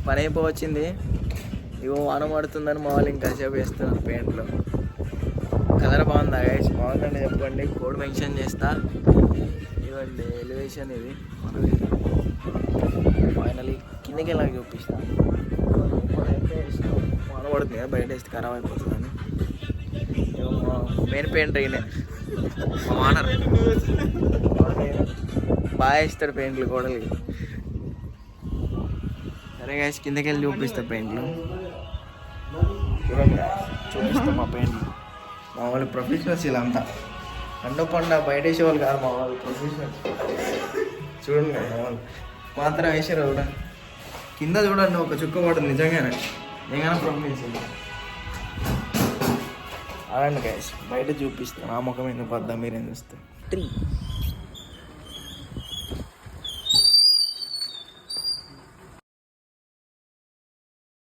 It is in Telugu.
పని అయిపోవచ్చింది. ఇగో వాన పడుతుందని మా వాళ్ళు ఇంకా సేపు వేస్తున్నారు పెయింట్లో. కలర్ బాగుందా గైస్? బాగుందండి చెప్పండి, కోడ్ మెన్షన్ చేస్తా. ఇవ్వండి ఎలివేషన్ ఇది మనది. ఫైనలీ కిందకి వెళ్ళాక చూపిస్తా. అయితే వాన పడుతుంది కదా, బయట వేస్తే ఖరాబ్ అయిపోతుందని. మెయిన్ పెయింట్ అయినా మా వానర్ బాగా వేస్తాడు పెయింట్లు గోడలకి. సరే గైస్ కిందకి వెళ్ళి చూపిస్తా పెయింట్లు. చూడండి చూపిస్తాం మా పెయింట్లు. మా వాళ్ళు ప్రొఫెషనల్స్ వీళ్ళంతా. అండో పండ బయట వేసేవాళ్ళు కాదు మా వాళ్ళు, ప్రొఫెషనల్స్. చూడండి మా వాళ్ళు మాత్రం వేసారు కూడా. కింద చూడండి ఒక చుక్క పడుతుంది నిజంగానే. ఏమైనా ప్రొఫెషనల్స్ అలాంటి గైస్ బయట చూపిస్తాను. ఆ ముఖం ఎందుకు పద్దా మీరేం చూస్తారు. 3